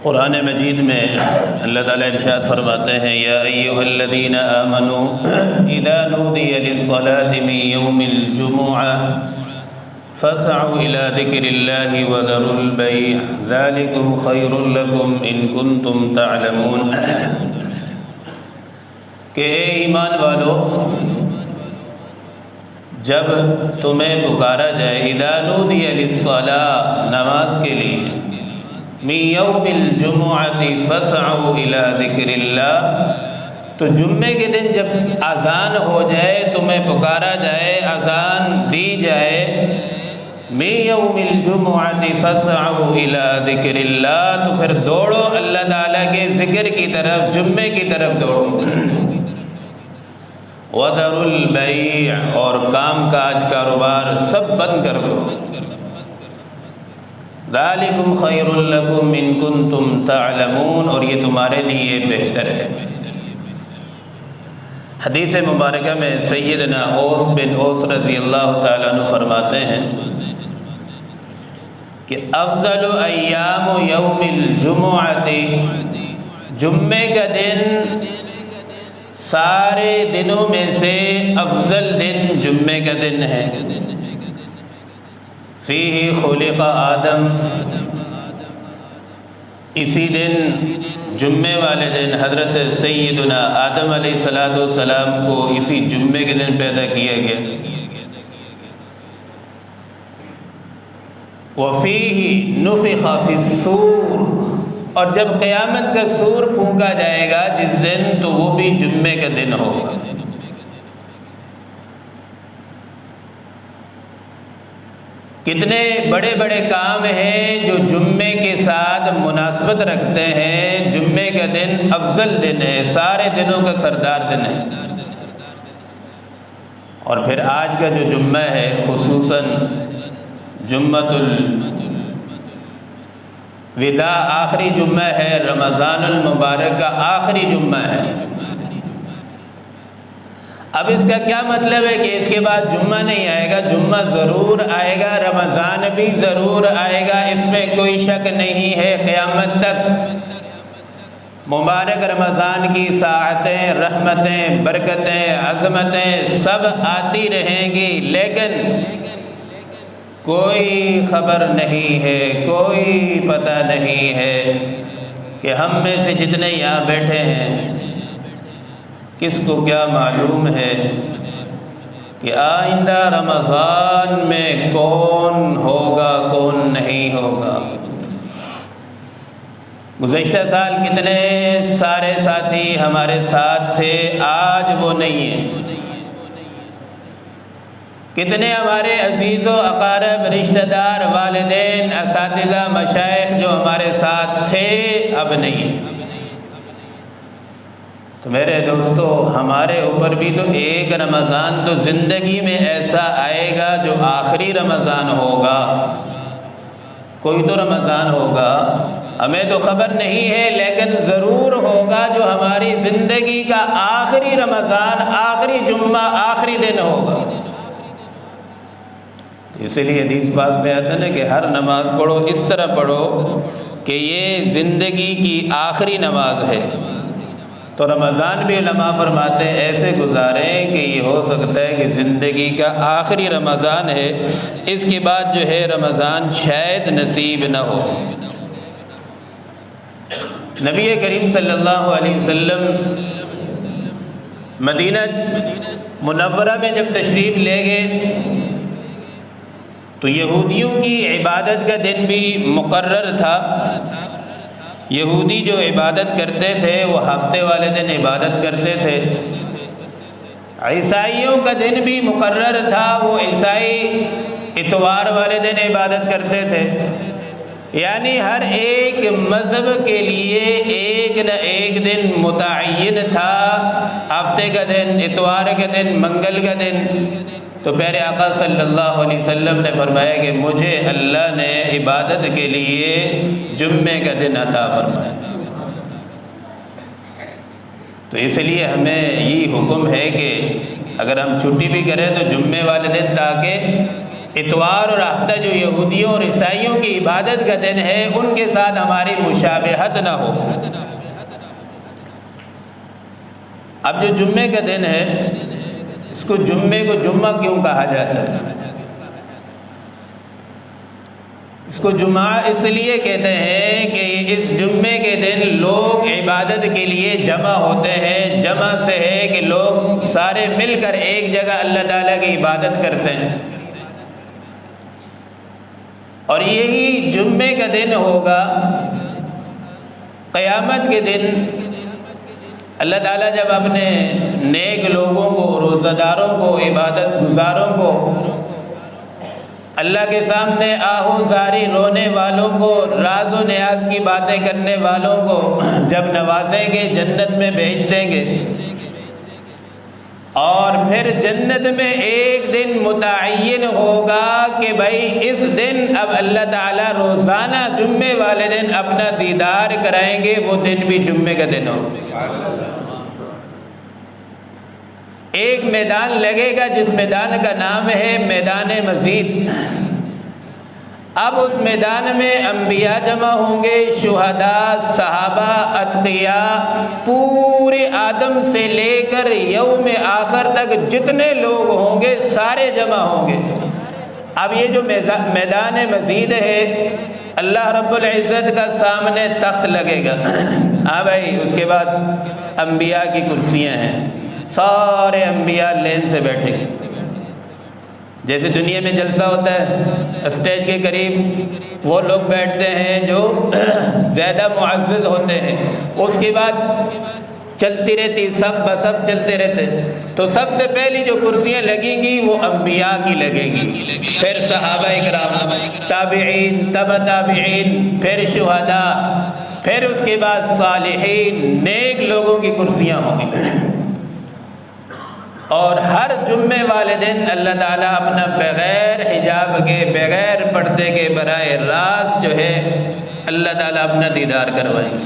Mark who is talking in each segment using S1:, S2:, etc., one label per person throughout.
S1: قرآن مجید میں اللہ تعالیٰ ارشاد فرماتے ہیں یا ایھا الذین آمنوا اذا نودی للصلاة من یوم الجمعہ فاسعوا الى ذکر اللہ وذروا البیع ذلکم خیر لکم ان کنتم تعلمون کہ اے ایمان والو، جب تمہیں پکارا جائے اذا نودی للصلاة، نماز کے لیے، من یوم الجمعۃ فاسعوا الی ذکر اللہ، تو جمعے کے دن جب اذان ہو جائے، تمہیں پکارا جائے، اذان دی جائے، من یوم الجمعۃ فاسعوا الی ذکر اللہ، تو پھر دوڑو اللہ تعالیٰ کے ذکر کی طرف، جمعے کی طرف دوڑو۔ وَذَرُوا الْبَيْعَ، اور کام کاج کاروبار سب بند کر دو۔ ذَلِكُمْ خَيْرٌ لَكُمْ إِن كُنتُمْ تَعْلَمُونَ، اور یہ تمہارے لیے بہتر ہے۔ حدیث مبارکہ میں سیدنا اوس بن اوس رضی اللہ تعالیٰ عنہ فرماتے ہیں کہ افضل ایام یوم الجمعۃ، جمعے کا دن سارے دنوں میں سے افضل دن جمعے کا دن ہے۔ فیہ خلق آدم، اسی دن جمعے والے دن حضرت سیدنا آدم علیہ السلام کو اسی جمعے کے دن پیدا کیا گیا۔ وفیہ نفخ فی الصور، اور جب قیامت کا سور پھونکا جائے گا جس دن، تو وہ بھی جمعے کا دن ہوگا۔ کتنے بڑے بڑے کام ہیں جو جمعے کے ساتھ مناسبت رکھتے ہیں۔ جمعے کا دن افضل دن ہے، سارے دنوں کا سردار دن ہے۔ اور پھر آج کا جو جمعہ ہے، خصوصاً جمعۃ الوداع آخری جمعہ ہے، رمضان المبارک کا آخری جمعہ ہے۔ اب اس کا کیا مطلب ہے کہ اس کے بعد جمعہ نہیں آئے گا؟ جمعہ ضرور آئے گا، رمضان بھی ضرور آئے گا، اس میں کوئی شک نہیں ہے۔ قیامت تک مبارک رمضان کی ساعتیں، رحمتیں، برکتیں، عظمتیں سب آتی رہیں گی، لیکن کوئی خبر نہیں ہے، کوئی پتہ نہیں ہے کہ ہم میں سے جتنے یہاں بیٹھے ہیں کس کو کیا معلوم ہے کہ آئندہ رمضان میں کون ہوگا، کون نہیں ہوگا۔ گزشتہ سال کتنے سارے ساتھی ہمارے ساتھ تھے، آج وہ نہیں ہیں۔ کتنے ہمارے عزیز و اقارب، رشتہ دار، والدین، اساتذہ، مشائخ جو ہمارے ساتھ تھے، اب نہیں ہیں۔ تو میرے دوستو، ہمارے اوپر بھی تو ایک رمضان تو زندگی میں ایسا آئے گا جو آخری رمضان ہوگا، کوئی تو رمضان ہوگا، ہمیں تو خبر نہیں ہے، لیکن ضرور ہوگا جو ہماری زندگی کا آخری رمضان، آخری جمعہ، آخری دن ہوگا۔ اسی لیے حدیث پاک میں آتا ہے نا کہ ہر نماز پڑھو اس طرح پڑھو کہ یہ زندگی کی آخری نماز ہے۔ تو رمضان بھی علماء فرماتے ہیں ایسے گزاریں کہ یہ ہو سکتا ہے کہ زندگی کا آخری رمضان ہے، اس کے بعد جو ہے رمضان شاید نصیب نہ ہو۔ نبی کریم صلی اللہ علیہ وسلم مدینہ منورہ میں جب تشریف لے گئے تو یہودیوں کی عبادت کا دن بھی مقرر تھا۔ یہودی جو عبادت کرتے تھے وہ ہفتے والے دن عبادت کرتے تھے۔ عیسائیوں کا دن بھی مقرر تھا، وہ عیسائی اتوار والے دن عبادت کرتے تھے۔ یعنی ہر ایک مذہب کے لیے ایک نہ ایک دن متعین تھا، ہفتے کا دن، اتوار کا دن، منگل کا دن۔ تو پیارے آقا صلی اللہ علیہ وسلم نے فرمایا کہ مجھے اللہ نے عبادت کے لیے جمعے کا دن عطا فرمایا۔ تو اس لیے ہمیں یہ حکم ہے کہ اگر ہم چھٹی بھی کریں تو جمعے والے دن، تاکہ اتوار اور ہفتہ جو یہودیوں اور عیسائیوں کی عبادت کا دن ہے ان کے ساتھ ہماری مشابہت نہ ہو۔ اب جو جمعے کا دن ہے اس کو جمعے کو جمعہ کیوں کہا جاتا ہے؟ اس کو جمعہ اس لیے کہتے ہیں کہ اس جمعے کے دن لوگ عبادت کے لیے جمع ہوتے ہیں۔ جمع سے ہے کہ لوگ سارے مل کر ایک جگہ اللہ تعالیٰ کی عبادت کرتے ہیں، اور یہی جمعے کا دن ہوگا قیامت کے دن۔ اللہ تعالیٰ جب اپنے نیک لوگوں کو، روزہ داروں کو، عبادت گزاروں کو، اللہ کے سامنے آہو زاری رونے والوں کو، راز و نیاز کی باتیں کرنے والوں کو جب نوازیں گے، جنت میں بھیج دیں گے، اور پھر جنت میں ایک دن متعین ہوگا کہ بھائی اس دن اب اللہ تعالیٰ روزانہ جمعے والے دن اپنا دیدار کرائیں گے، وہ دن بھی جمعے کا دن ہوگا۔ ایک میدان لگے گا جس میدان کا نام ہے میدان مزید۔ اب اس میدان میں انبیاء جمع ہوں گے، شہداء، صحابہ، اتقیاء، پورے آدم سے لے کر یوم آخر تک جتنے لوگ ہوں گے سارے جمع ہوں گے۔ اب یہ جو میدان مزید ہے، اللہ رب العزت کا سامنے تخت لگے گا۔ ہاں بھائی، اس کے بعد انبیاء کی کرسیاں ہیں، سارے انبیاء لین سے بیٹھیں گے۔ جیسے دنیا میں جلسہ ہوتا ہے، اسٹیج کے قریب وہ لوگ بیٹھتے ہیں جو زیادہ معزز ہوتے ہیں، اس کے بعد چلتی رہتی صف بصف چلتے رہتے، تو سب سے پہلی جو کرسیاں لگیں گی وہ انبیاء کی لگیں گی، پھر صحابہ اکرام، تابعین، تبع تابعین، پھر شہداء، پھر اس کے بعد صالحین، نیک لوگوں کی کرسیاں ہوں گی۔ اور ہر جمعے والے دن اللہ تعالیٰ اپنا بغیر حجاب کے، بغیر پردے کے، براہ راست جو ہے اللہ تعالیٰ اپنا دیدار کروائیں گے۔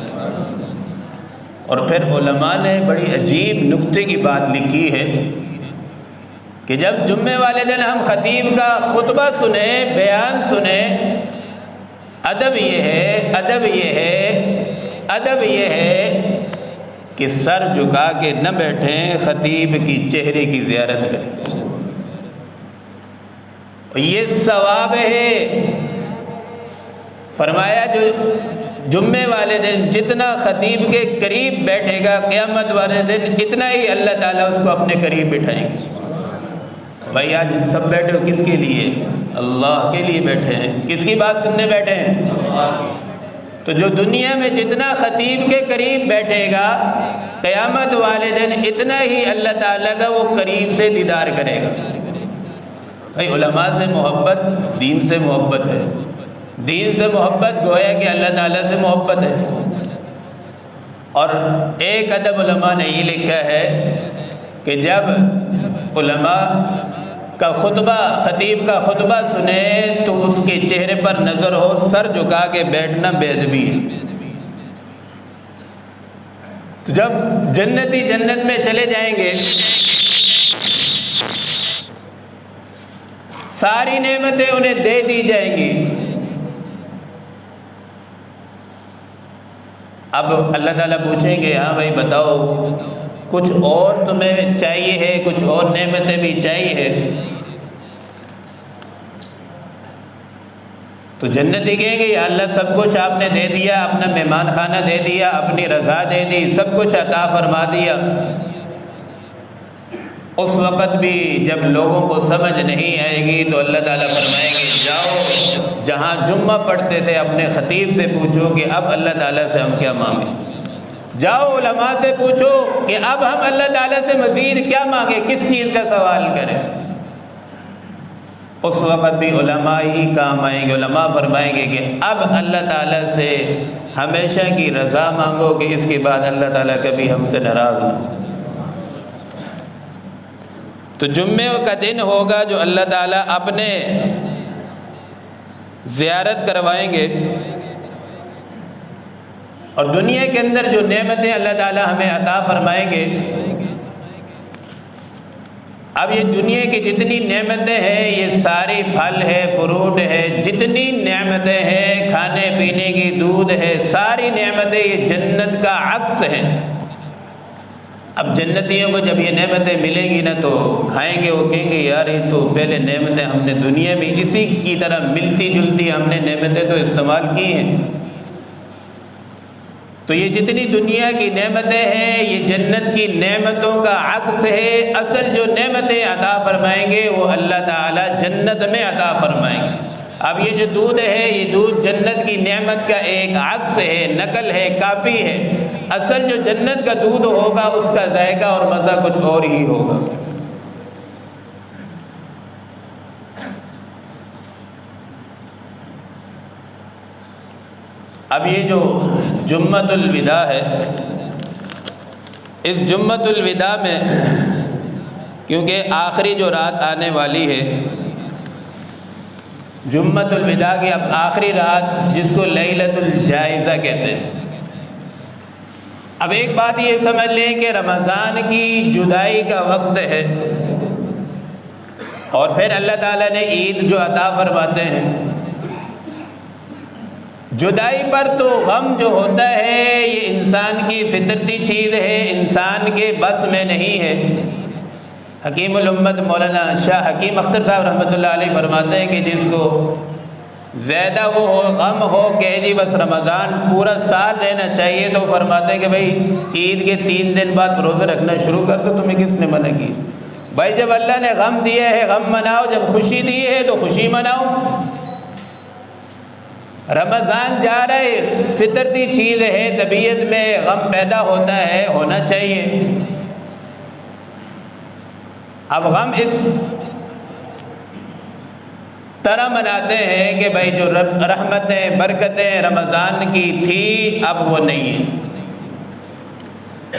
S1: اور پھر علماء نے بڑی عجیب نکتے کی بات لکھی ہے کہ جب جمعے والے دن ہم خطیب کا خطبہ سنیں، بیان سنیں، ادب یہ ہے کہ سر جھکا کے نہ بیٹھیں، خطیب کی چہرے کی زیارت کریں۔ یہ ثواب ہے۔ فرمایا جو جمعے والے دن جتنا خطیب کے قریب بیٹھے گا، قیامت والے دن اتنا ہی اللہ تعالیٰ اس کو اپنے قریب بٹھائیں گے۔ بھائی آج سب بیٹھے ہو کس کے لیے؟ اللہ کے لیے بیٹھے ہیں۔ کس کی بات سننے بیٹھے ہیں؟ اللہ کی۔ تو جو دنیا میں جتنا خطیب کے قریب بیٹھے گا، قیامت والے دن اتنا ہی اللہ تعالیٰ کا وہ قریب سے دیدار کرے گا۔ بھائی علماء سے محبت دین سے محبت ہے، دین سے محبت گویا کہ اللہ تعالیٰ سے محبت ہے۔ اور ایک ادب علماء نے یہ لکھا ہے کہ جب علماء کا خطبہ، خطیب کا خطبہ سنیں تو اس کے چہرے پر نظر ہو، سر جھکا کے بیٹھنا بے ادبی ہے۔ تو جب جنتی جنت میں چلے جائیں گے، ساری نعمتیں انہیں دے دی جائیں گی۔ اب اللہ تعالیٰ پوچھیں گے ہاں بھائی بتاؤ کچھ اور تمہیں چاہیے ہے، کچھ اور نعمتیں بھی چاہیے ہے؟ تو جنتی کہیں گے یا اللہ سب کچھ آپ نے دے دیا، اپنا مہمان خانہ دے دیا، اپنی رضا دے دی، سب کچھ عطا فرما دیا۔ اس وقت بھی جب لوگوں کو سمجھ نہیں آئے گی تو اللہ تعالیٰ فرمائیں گے جاؤ جہاں جمعہ پڑھتے تھے اپنے خطیب سے پوچھو کہ اب اللہ تعالیٰ سے ہم کیا مانگیں۔ جاؤ علماء سے پوچھو کہ اب ہم اللہ تعالیٰ سے مزید کیا مانگیں، کس چیز کا سوال کریں۔ اس وقت بھی علماء ہی کام آئیں گے۔ علماء فرمائیں گے کہ اب اللہ تعالیٰ سے ہمیشہ کی رضا مانگو کہ اس کے بعد اللہ تعالیٰ کبھی ہم سے ناراض نہ ہو۔ تو جمعے کا دن ہوگا جو اللہ تعالیٰ اپنے زیارت کروائیں گے، اور دنیا کے اندر جو نعمتیں اللہ تعالیٰ ہمیں عطا فرمائیں گے، اب یہ دنیا کی جتنی نعمتیں ہیں یہ ساری پھل ہے، فروٹ ہے، جتنی نعمتیں ہیں، کھانے پینے کی دودھ ہے، ساری نعمتیں یہ جنت کا عکس ہیں۔ اب جنتیوں کو جب یہ نعمتیں ملیں گی نا تو کھائیں گے، وہ کہیں گے یار یہ تو پہلے نعمتیں ہم نے دنیا میں اسی کی طرح ملتی جلتی ہم نے نعمتیں تو استعمال کی ہیں۔ تو یہ جتنی دنیا کی نعمتیں ہیں یہ جنت کی نعمتوں کا عکس ہے۔ اصل جو نعمتیں عطا فرمائیں گے وہ اللہ تعالیٰ جنت میں عطا فرمائیں گے۔ اب یہ جو دودھ ہے یہ دودھ جنت کی نعمت کا ایک عکس ہے، نقل ہے، کاپی ہے۔ اصل جو جنت کا دودھ ہوگا اس کا ذائقہ اور مزہ کچھ اور ہی ہوگا۔ اب یہ جو جمعۃ الوداع ہے، اس جمعۃ الوداع میں کیونکہ آخری جو رات آنے والی ہے، جمعۃ الوداع کی اب آخری رات جس کو لیلۃ الجائزہ کہتے ہیں۔ اب ایک بات یہ سمجھ لیں کہ رمضان کی جدائی کا وقت ہے اور پھر اللہ تعالیٰ نے عید جو عطا فرماتے ہیں، جدائی پر تو غم جو ہوتا ہے یہ انسان کی فطرتی چیز ہے، انسان کے بس میں نہیں ہے۔ حکیم الامت مولانا شاہ حکیم اختر صاحب رحمۃ اللہ علیہ فرماتے ہیں کہ جس کو زیادہ وہ غم ہو کہ جی بس رمضان پورا سال رہنا چاہیے، تو فرماتے ہیں کہ بھائی عید کے 3 دن بعد روزے رکھنا شروع کر دو، تمہیں کس نے منع کی؟ بھائی جب اللہ نے غم دیا ہے غم مناؤ، جب خوشی دی ہے تو خوشی مناؤ۔ رمضان جا رہا ہے، فطرتی چیز ہے، طبیعت میں غم پیدا ہوتا ہے، ہونا چاہیے۔ اب غم اس طرح مناتے ہیں کہ بھائی جو رحمتیں برکتیں رمضان کی تھی اب وہ نہیں ہیں،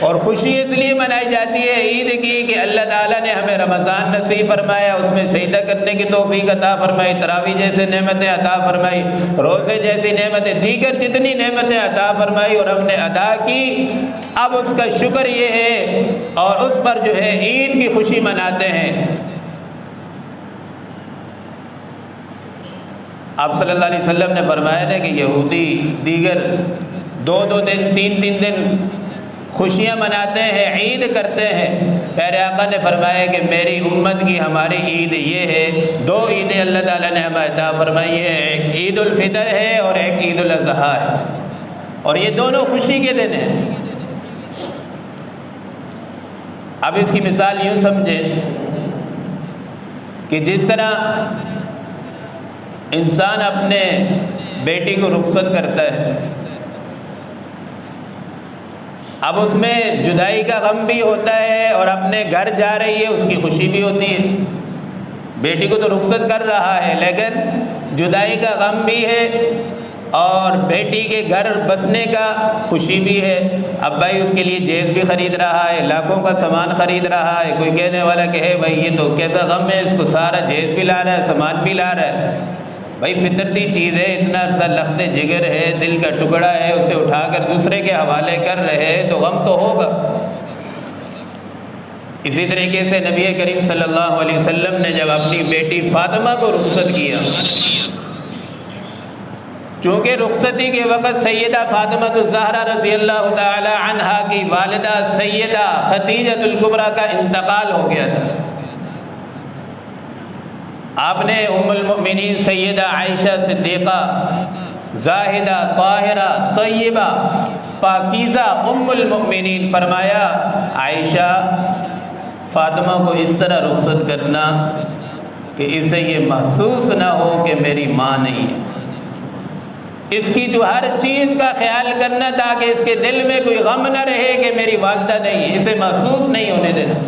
S1: اور خوشی اس لیے منائی جاتی ہے عید کی کہ اللہ تعالیٰ نے ہمیں رمضان نصیب فرمایا، اس میں سجدہ کرنے کی توفیق عطا فرمائی، تراویح جیسے نعمتیں عطا فرمائی، روزے جیسی نعمتیں، دیگر جتنی نعمتیں عطا فرمائی اور ہم نے ادا کی۔ اب اس کا شکر یہ ہے اور اس پر جو ہے عید کی خوشی مناتے ہیں۔ آپ صلی اللہ علیہ وسلم نے فرمایا تھا کہ یہودی دیگر 2 دن 3 دن خوشیاں مناتے ہیں، عید کرتے ہیں۔ پیارے آقا نے فرمایا کہ میری امت کی ہماری عید یہ ہے، 2 عیدیں اللہ تعالیٰ نے ہمیں عطا فرمائی ہے، ایک عید الفطر ہے اور ایک عید الاضحیٰ ہے، اور یہ دونوں خوشی کے دن ہیں۔ اب اس کی مثال یوں سمجھیں کہ جس طرح انسان اپنے بیٹی کو رخصت کرتا ہے، اب اس میں جدائی کا غم بھی ہوتا ہے اور اپنے گھر جا رہی ہے اس کی خوشی بھی ہوتی ہے۔ بیٹی کو تو رخصت کر رہا ہے لیکن جدائی کا غم بھی ہے اور بیٹی کے گھر بسنے کا خوشی بھی ہے۔ اب بھائی اس کے لیے جہیز بھی خرید رہا ہے، لاکھوں کا سامان خرید رہا ہے، کوئی کہنے والا کہ ہے بھائی یہ تو کیسا غم ہے، اس کو سارا جہیز بھی لا رہا ہے، سامان بھی لا رہا ہے۔ بھائی فطرتی چیز ہے، اتنا سا لخت جگر ہے، دل کا ٹکڑا ہے، اسے اٹھا کر دوسرے کے حوالے کر رہے تو غم تو ہوگا۔ اسی طریقے سے نبی کریم صلی اللہ علیہ وسلم نے جب اپنی بیٹی فاطمہ کو رخصت کیا، چونکہ رخصتی کے وقت سیدہ فاطمہ الزہرا رضی اللہ تعالی عنہا کی والدہ سیدہ خدیجہ الکبریٰ کا انتقال ہو گیا تھا۔ آپ نے ام المؤمنین سیدہ عائشہ صدیقہ زاہدہ طاہرہ طیبہ پاکیزہ ام المؤمنین فرمایا عائشہ فاطمہ کو اس طرح رخصت کرنا کہ اسے یہ محسوس نہ ہو کہ میری ماں نہیں ہے، اس کی جو ہر چیز کا خیال کرنا تاکہ اس کے دل میں کوئی غم نہ رہے کہ میری والدہ نہیں ہے، اسے محسوس نہیں ہونے دینا۔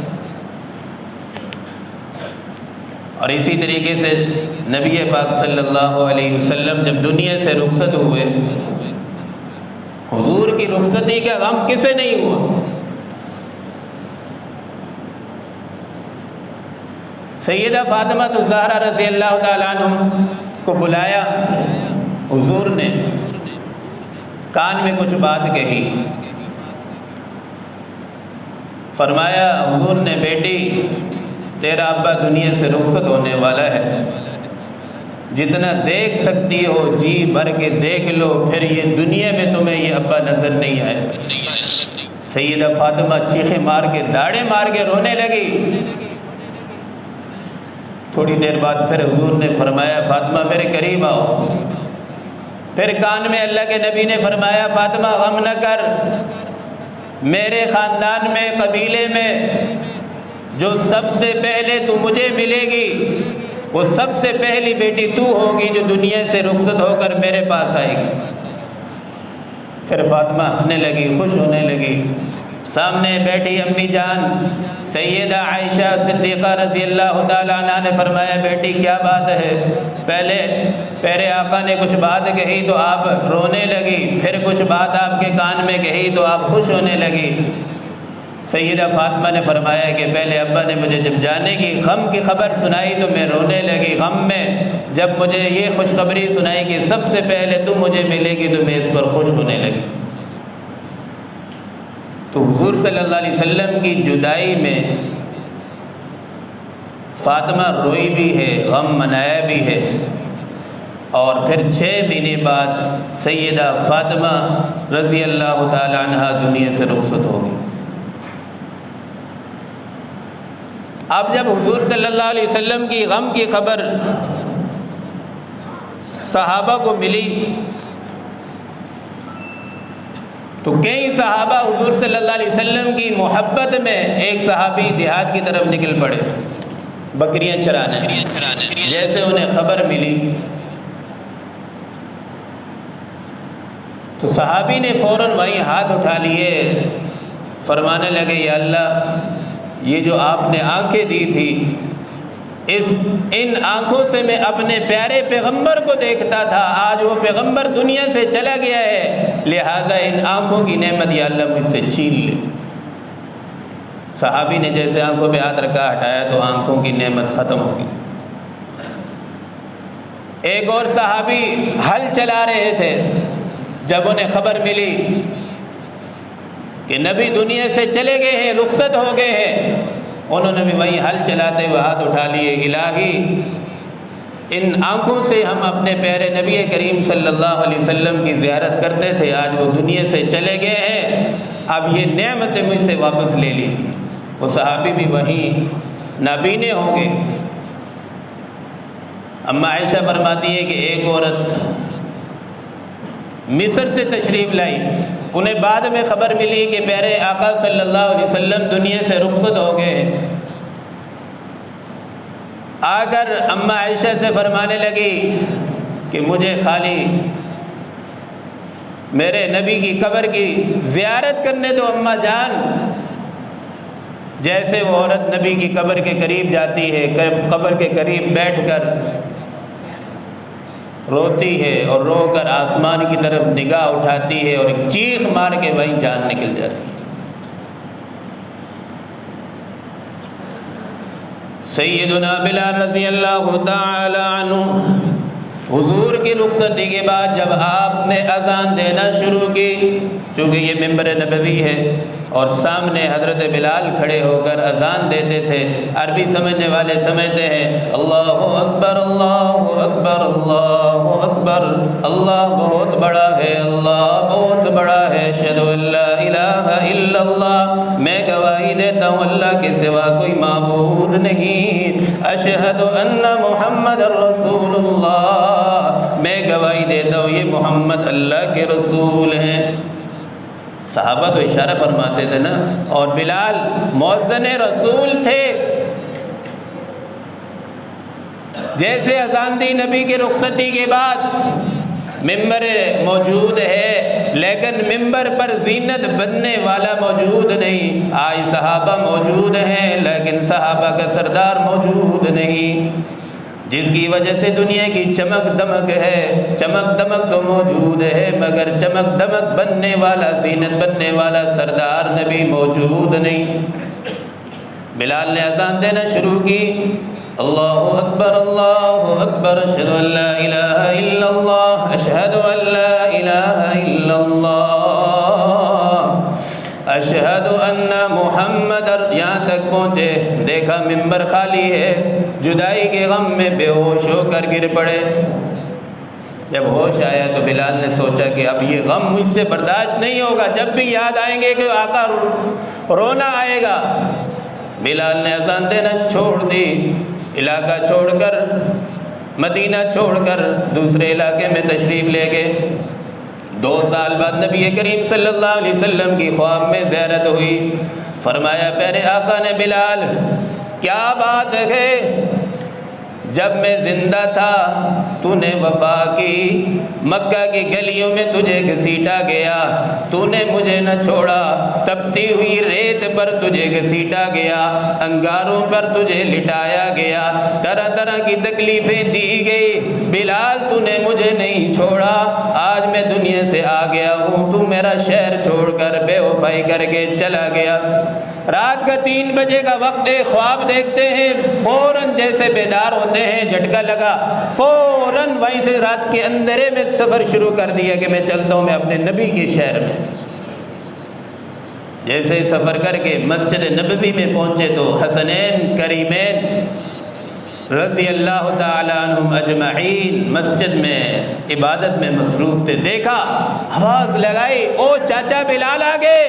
S1: اور اسی طریقے سے نبی پاک صلی اللہ علیہ وسلم جب دنیا سے رخصت ہوئے، حضور کی رخصتی کا غم کسے نہیں ہوا؟ سیدہ فاطمہ الزہرا رضی اللہ تعالیٰ عنہ کو بلایا حضور نے، کان میں کچھ بات کہی، فرمایا حضور نے بیٹی تیرا ابا دنیا سے رخصت ہونے والا ہے، جتنا دیکھ سکتی ہو جی بھر کے دیکھ لو، پھر یہ دنیا میں تمہیں یہ ابا نظر نہیں آئے۔ سیدہ فاطمہ چیخیں مار کے داڑے مار کے رونے لگی۔ تھوڑی دیر بعد پھر حضور نے فرمایا فاطمہ میرے قریب آؤ۔ پھر کان میں اللہ کے نبی نے فرمایا فاطمہ غم نہ کر، میرے خاندان میں قبیلے میں جو سب سے پہلے تو مجھے ملے گی وہ سب سے پہلی بیٹی تو ہوگی جو دنیا سے رخصت ہو کر میرے پاس آئے گی۔ پھر فاطمہ ہنسنے لگی، خوش ہونے لگی۔ سامنے بیٹھی امی جان سیدہ عائشہ صدیقہ رضی اللہ تعالیٰ عنہ نے فرمایا بیٹی کیا بات ہے؟ پہلے پیارے آقا نے کچھ بات کہی تو آپ رونے لگی، پھر کچھ بات آپ کے کان میں کہی تو آپ خوش ہونے لگی۔ سیدہ فاطمہ نے فرمایا کہ پہلے ابا نے مجھے جب جانے کی غم کی خبر سنائی تو میں رونے لگی غم میں، جب مجھے یہ خوشخبری سنائی کہ سب سے پہلے تم مجھے ملے گی تو میں اس پر خوش ہونے لگی۔ تو حضور صلی اللہ علیہ وسلم کی جدائی میں فاطمہ روئی بھی ہے، غم منایا بھی ہے، اور پھر 6 مہینے بعد سیدہ فاطمہ رضی اللہ تعالی عنہ دنیا سے رخصت ہو گئی۔ اب جب حضور صلی اللہ علیہ وسلم کی غم کی خبر صحابہ کو ملی تو کئی صحابہ حضور صلی اللہ علیہ وسلم کی محبت میں ایک صحابی دیہات کی طرف نکل پڑے بکریاں چرانے۔ جیسے انہیں خبر ملی تو صحابی نے فوراً وہیں ہاتھ اٹھا لیے، فرمانے لگے یا اللہ یہ جو آپ نے آنکھیں دی تھی ان آنکھوں سے میں اپنے پیارے پیغمبر کو دیکھتا تھا، آج وہ پیغمبر دنیا سے چلا گیا ہے، لہٰذا ان آنکھوں کی نعمت یا اللہ مجھ سے چھین لے۔ صحابی نے جیسے آنکھوں پہ ہاتھ رکھا ہٹایا تو آنکھوں کی نعمت ختم ہو گئی۔ ایک اور صحابی ہل چلا رہے تھے، جب انہیں خبر ملی کہ نبی دنیا سے چلے گئے ہیں، رخصت ہو گئے ہیں، انہوں نے بھی وہیں ہل چلاتے ہوئے ہاتھ اٹھا لیے، الہی ان آنکھوں سے ہم اپنے پیارے نبی کریم صلی اللہ علیہ وسلم کی زیارت کرتے تھے، آج وہ دنیا سے چلے گئے ہیں، اب یہ نعمتیں مجھ سے واپس لے لیجیے۔ وہ صحابی بھی وہیں نابینے ہوں گے۔ اما عائشہ فرماتی ہے کہ ایک عورت مصر سے تشریف لائی، انہیں بعد میں خبر ملی کہ پیارے آقا صلی اللہ علیہ وسلم دنیا سے رخصت ہو گئے۔ آ کر اما عائشہ سے فرمانے لگی کہ مجھے خالی میرے نبی کی قبر کی زیارت کرنے دو اما جان۔ جیسے وہ عورت نبی کی قبر کے قریب جاتی ہے، قبر کے قریب بیٹھ کر روتی ہے اور رو کر آسمان کی طرف نگاہ اٹھاتی ہے اور ایک چیخ مار کے وہیں جان نکل جاتی ہے۔ سیدنا بلال رضی اللہ تعالی عنہ حضور کی رخصتی کے بعد جب آپ نے اذان دینا شروع کی، چونکہ یہ ممبر نبوی ہے اور سامنے حضرت بلال کھڑے ہو کر اذان دیتے تھے، عربی سمجھنے والے سمجھتے ہیں اللہ اکبر اللہ اکبر اللہ اکبر، اللہ بہت بڑا ہے، اللہ بہت بڑا ہے، اشہد ان لا الہ الا اللہ، میں گواہی دیتا ہوں اللہ کے سوا کوئی معبود نہیں، اشہد ان محمد رسول اللہ، میں گواہی دیتا ہوں یہ محمد اللہ کے رسول ہیں۔ صحابہ تو اشارہ فرماتے تھے نا، اور بلال مؤذن رسول تھے۔ جیسے اذان دی نبی کی رخصتی کے بعد ممبر موجود ہے، لیکن ممبر پر زینت بننے والا موجود نہیں۔ آج صحابہ موجود ہیں لیکن صحابہ کا سردار موجود نہیں، جس کی وجہ سے دنیا کی چمک دمک ہے، چمک دمک تو موجود ہے مگر چمک دمک بننے والا، زینت بننے والا سردار نبی موجود نہیں۔ بلال نے اذان دینا شروع کی، اللہ اکبر اشہد ان لا الہ الا اللہ، اشہد ان لا الہ الا اللہ۔ اشہد ان محمد، یہاں تک پہنچے، دیکھا ممبر خالی ہے، جدائی کے غم میں بے ہوش ہو کر گر پڑے۔ جب ہوش آیا تو بلال نے سوچا کہ اب یہ غم مجھ سے برداشت نہیں ہوگا، جب بھی یاد آئیں گے کہ آقا رونا آئے گا۔ بلال نے اذان دینا چھوڑ دی، علاقہ چھوڑ کر، مدینہ چھوڑ کر دوسرے علاقے میں تشریف لے گئے۔ 2 سال بعد نبی کریم صلی اللہ علیہ وسلم کی خواب میں زیارت ہوئی۔ فرمایا پیارے آقا نے بلال کیا بات ہے، جب میں زندہ تھا تو نے وفا کی، مکہ کی گلیوں میں تجھے گھسیٹا گیا، تو نے مجھے نہ چھوڑا، تپتی ہوئی ریت پر تجھے گھسیٹا گیا، انگاروں پر تجھے لٹایا گیا، طرح طرح کی تکلیفیں دی گئی، بلال تو نے مجھے نہیں چھوڑا، آج میں دنیا سے آ گیا ہوں، تو میرا شہر چھوڑ کر بے وفائی کر کے چلا گیا۔ رات کا 3 بجے کا وقت ہے، خواب دیکھتے ہیں، فوراً جیسے بیدار ہوتے ہیں، جھٹکا لگا، فوراً وہیں سے رات کے اندھیرے میں سفر شروع کر دیا کہ میں چلتا ہوں میں اپنے نبی کے شہر میں۔ جیسے سفر کر کے مسجد نبوی میں پہنچے تو حسنین کریمین رضی اللہ تعالیٰ عنہم اجمعین مسجد میں عبادت میں مصروف تھے۔ دیکھا، آواز لگائی، او چاچا بلال آ گئے۔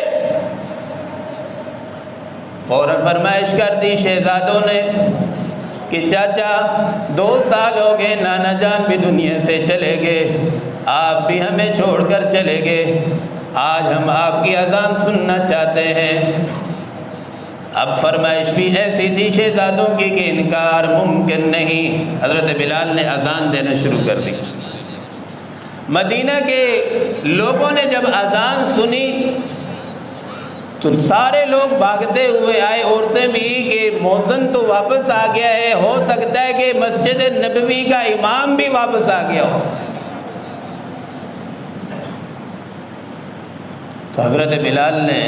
S1: فوراً فرمائش کر دی شہزادوں نے کہ چاچا 2 سال ہو گئے، نانا جان بھی دنیا سے چلے گئے، آپ بھی ہمیں چھوڑ کر چلے گئے، آج ہم آپ کی اذان سننا چاہتے ہیں۔ اب فرمائش بھی ایسی تھی شہزادوں کی کہ انکار ممکن نہیں۔ حضرت بلال نے اذان دینا شروع کر دی۔ مدینہ کے لوگوں نے جب اذان سنی تو سارے لوگ بھاگتے ہوئے آئے، عورتیں بھی، کہ مؤذن تو واپس آ گیا ہے، ہو سکتا ہے کہ مسجد نبوی کا امام بھی واپس آ گیا ہو۔ تو حضرت بلال نے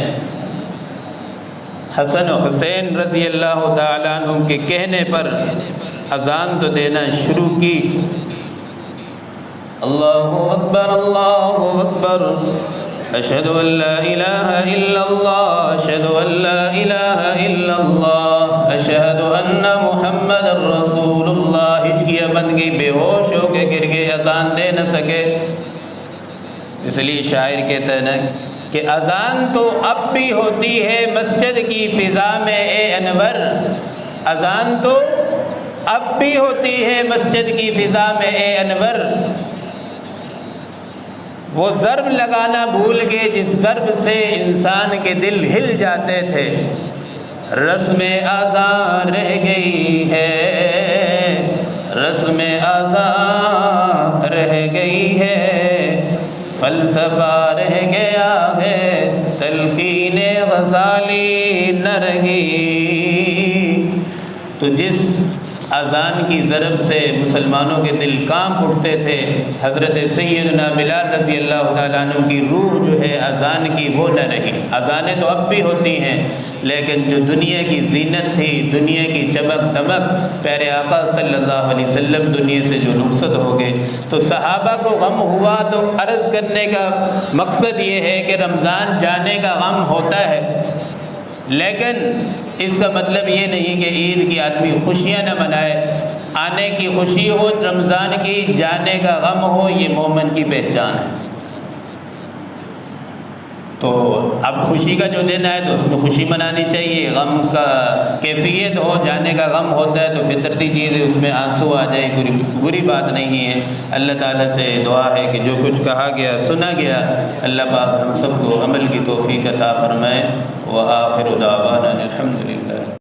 S1: حسن و حسین رضی اللہ تعالیٰ عنہم کے کہنے پر اذان تو دینا شروع کی۔ اللہ اکبر اللہ اکبر، اشہد ان لا الہ الا اللہ، اشہد ان لا الہ الا اللہ، اشہد ان محمد رسول اللہ۔ ہچکیاں بند گئی، بے ہوش ہو کے گر گئے، اذان دے نہ سکے۔ اس لیے شاعر کہتا ہے نا کہ اذان تو اب بھی ہوتی ہے مسجد کی فضا میں اے انور، اذان تو اب بھی ہوتی ہے مسجد کی فضا میں اے انور، وہ ضرب لگانا بھول گئے جس ضرب سے انسان کے دل ہل جاتے تھے، رسم اذان رہ گئی ہے، رسم اذان رہ گئی ہے، فلسفہ رہ گیا ہے، تلقین غزالی نہ رہی۔ تو جس اذان کی ضرب سے مسلمانوں کے دل کانپ اٹھتے تھے، حضرت سیدنا بلال رضی اللہ تعالیٰ عنہ کی روح جو ہے اذان کی وہ نہ رہی۔ اذانیں تو اب بھی ہوتی ہیں، لیکن جو دنیا کی زینت تھی، دنیا کی چمک دمک، پیارے آقا صلی اللہ علیہ وسلم دنیا سے جو رخصت ہو گئے تو صحابہ کو غم ہوا۔ تو عرض کرنے کا مقصد یہ ہے کہ رمضان جانے کا غم ہوتا ہے، لیکن اس کا مطلب یہ نہیں کہ عید کی آدمی خوشیاں نہ منائے، آنے کی خوشی ہو رمضان کی، جانے کا غم ہو، یہ مومن کی پہچان ہے۔ تو اب خوشی کا جو دن ہے تو اس میں خوشی منانی چاہیے، غم کا کیفیت ہو، جانے کا غم ہوتا ہے تو فطرتی چیز ہے، اس میں آنسو آ جائے، کوئی بری بات نہیں ہے۔ اللہ تعالیٰ سے دعا ہے کہ جو کچھ کہا گیا سنا گیا، اللہ پاک ہم سب کو عمل کی توفیق عطا فرمائے۔ وآخر دعوانا الحمدللہ۔